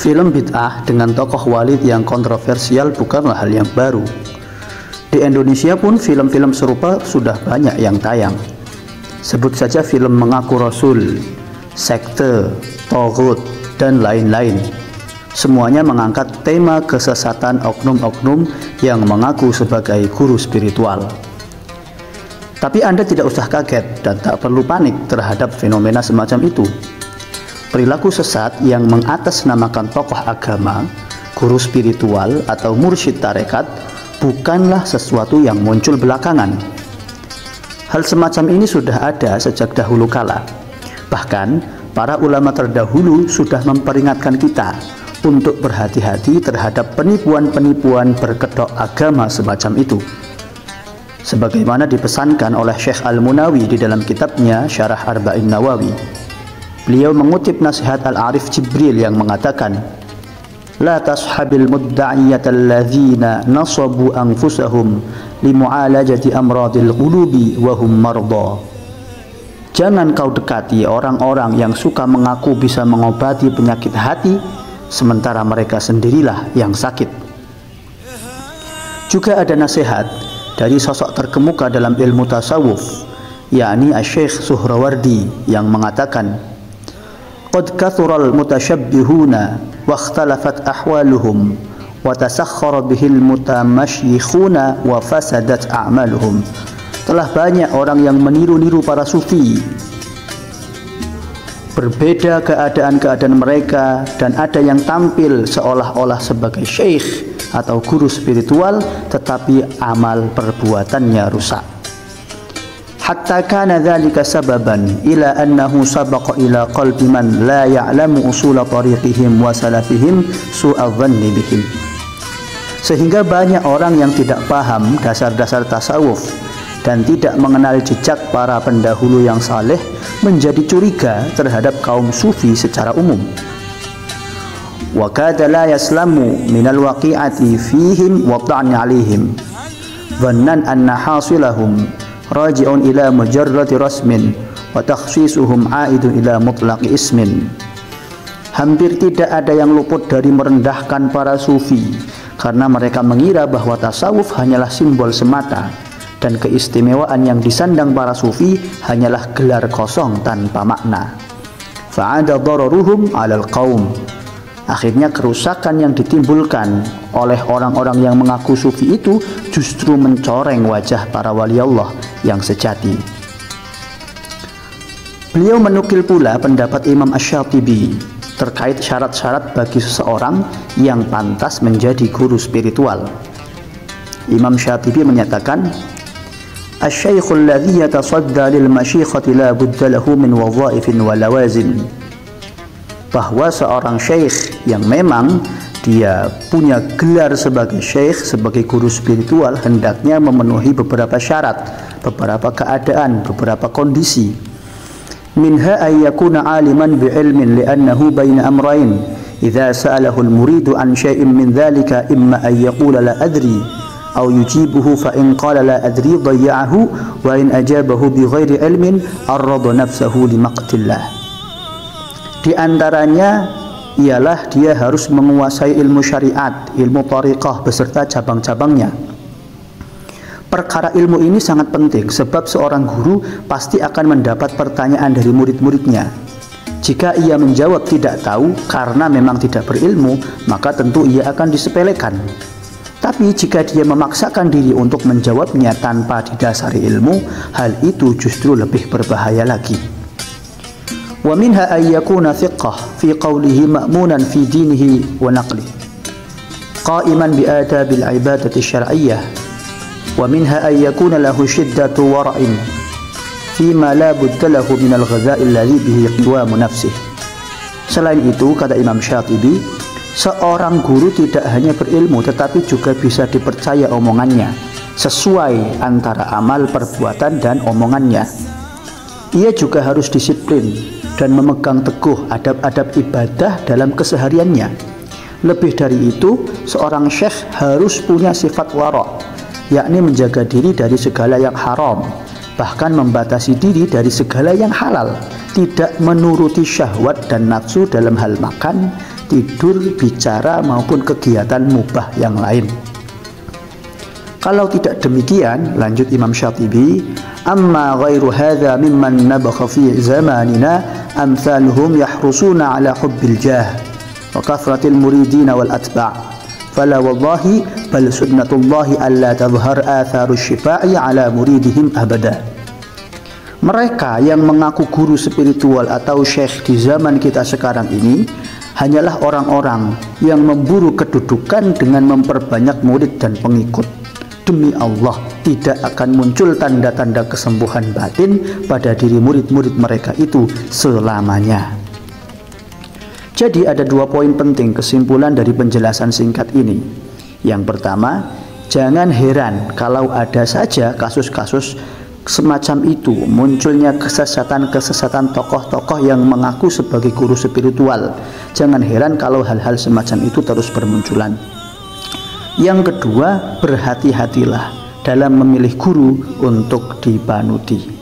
Film bid'ah dengan tokoh Walid yang kontroversial bukanlah hal yang baru. Di Indonesia pun film-film serupa sudah banyak yang tayang. Sebut saja film Mengaku Rasul, Sekte, Thaghut, dan lain-lain. Semuanya mengangkat tema kesesatan oknum-oknum yang mengaku sebagai guru spiritual. Tapi Anda tidak usah kaget dan tak perlu panik terhadap fenomena semacam itu. Perilaku sesat yang mengatasnamakan tokoh agama, guru spiritual, atau mursyid tarekat bukanlah sesuatu yang muncul belakangan. Hal semacam ini sudah ada sejak dahulu kala. Bahkan, para ulama terdahulu sudah memperingatkan kita untuk berhati-hati terhadap penipuan-penipuan berkedok agama semacam itu. Sebagaimana dipesankan oleh Syekh Al-Munawi di dalam kitabnya Syarah Arba'in Nawawi. Beliau mengutip nasihat Al-Arif Jibril yang mengatakan, "La tashabil mudda'iyata alladzina nasabu anfusahum limu'alajati amradil qulubi wa hum marda." Jangan kau dekati orang-orang yang suka mengaku bisa mengobati penyakit hati, sementara mereka sendirilah yang sakit. Juga ada nasihat dari sosok terkemuka dalam ilmu tasawuf, yakni Asy-Syaikh Suhrawardi, yang mengatakan, "Qad kathural mutasyabbihuna wa ikhtalafat ahwaluhum wa tasakhkhara bihil mutamasyikhuna wa fasadat a'maluhum." Telah banyak orang yang meniru-niru para sufi. Berbeda keadaan-keadaan mereka, dan ada yang tampil seolah-olah sebagai syekh atau guru spiritual, tetapi amal perbuatannya rusak. Hatta kana dzalika sababan ila annahu sabaqa ila qalbi man la ya'lamu usula tariqihim wa salafihim su'adh dhanni bihim. Sehingga banyak orang yang tidak paham dasar-dasar tasawuf dan tidak mengenal jejak para pendahulu yang saleh menjadi curiga terhadap kaum sufi secara umum. Wa kada la yaslamu minal waqi'ati fihim wa ta'ni 'alaihim dhannan anna hasilahum raji'un ila mujarrati rasmin wa takhsisuhum 'aidun ila mutlaqi ismin. Hampir tidak ada yang luput dari merendahkan para sufi karena mereka mengira bahwa tasawuf hanyalah simbol semata dan keistimewaan yang disandang para sufi hanyalah gelar kosong tanpa makna. Fa'ada dararuhum 'alal qaum. Akhirnya kerusakan yang ditimbulkan oleh orang-orang yang mengaku sufi itu justru mencoreng wajah para wali Allah yang sejati. Beliau menukil pula pendapat Imam Asy-Syatibi terkait syarat-syarat bagi seseorang yang pantas menjadi guru spiritual. Imam Syatibi menyatakan, "Asy-syaikhul ladzi yatasadda lil masyikhati la budda lahu min wadhaifin wa lawazim." Bahwa seorang syekh yang memang dia punya gelar sebagai syekh, sebagai guru spiritual, hendaknya memenuhi beberapa syarat, beberapa keadaan, beberapa kondisi. Minha ay yakuna aliman bi'ilmin li'annahu baina amrayn. Idza sa'alahu al-muridu an syai'in min dzalika imma ay yaqula la adri aw yujibuhu fa in qala la adri dayya'ahu wa in ajabahu bighairi ilmin arrada nafsahu limaqtillah. Di antaranya ialah dia harus menguasai ilmu syariat, ilmu thariqah beserta cabang-cabangnya. Perkara ilmu ini sangat penting sebab seorang guru pasti akan mendapat pertanyaan dari murid-muridnya. Jika ia menjawab tidak tahu karena memang tidak berilmu, maka tentu ia akan disepelekan. Tapi jika dia memaksakan diri untuk menjawabnya tanpa didasari ilmu, hal itu justru lebih berbahaya lagi. Wa minha ay yakuna thiqah fi qawlihi ma'munan fi dinihi wa naqlihi qa'iman bi adabil ibadati syar'iyyah wa minha ay yakuna lahu shiddatu wara'in fima la budda lahu min al-ghadha'i alladhi bihi qiwamu nafsihi. Selain itu, kata Imam Syatibi, seorang guru tidak hanya berilmu tetapi juga bisa dipercaya omongannya sesuai antara amal perbuatan dan omongannya. Ia juga harus disiplin dan memegang teguh adab-adab ibadah dalam kesehariannya. Lebih dari itu, seorang syekh harus punya sifat wara', yakni menjaga diri dari segala yang haram, bahkan membatasi diri dari segala yang halal, tidak menuruti syahwat dan nafsu dalam hal makan, tidur, bicara maupun kegiatan mubah yang lain. Kalau tidak demikian, lanjut Imam Syatibi, amma ghairu hadza mimman nabakha fi zamanina amsaluhum yahrusuna ala hubbil jah wa kathratil muridin wal atba' fala wallahi bal sunnatullahi alla tadhhar atharu syifa'i ala muridihim abada. Mereka yang mengaku guru spiritual atau syekh di zaman kita sekarang ini hanyalah orang-orang yang memburu kedudukan dengan memperbanyak murid dan pengikut. Demi Allah, tidak akan muncul tanda-tanda kesembuhan batin pada diri murid-murid mereka itu selamanya. Jadi ada 2 poin penting kesimpulan dari penjelasan singkat ini. Yang pertama, jangan heran kalau ada saja kasus-kasus semacam itu, munculnya kesesatan-kesesatan tokoh-tokoh yang mengaku sebagai guru spiritual. Jangan heran kalau hal-hal semacam itu terus bermunculan. Yang kedua, berhati-hatilah dalam memilih guru untuk dipanuti.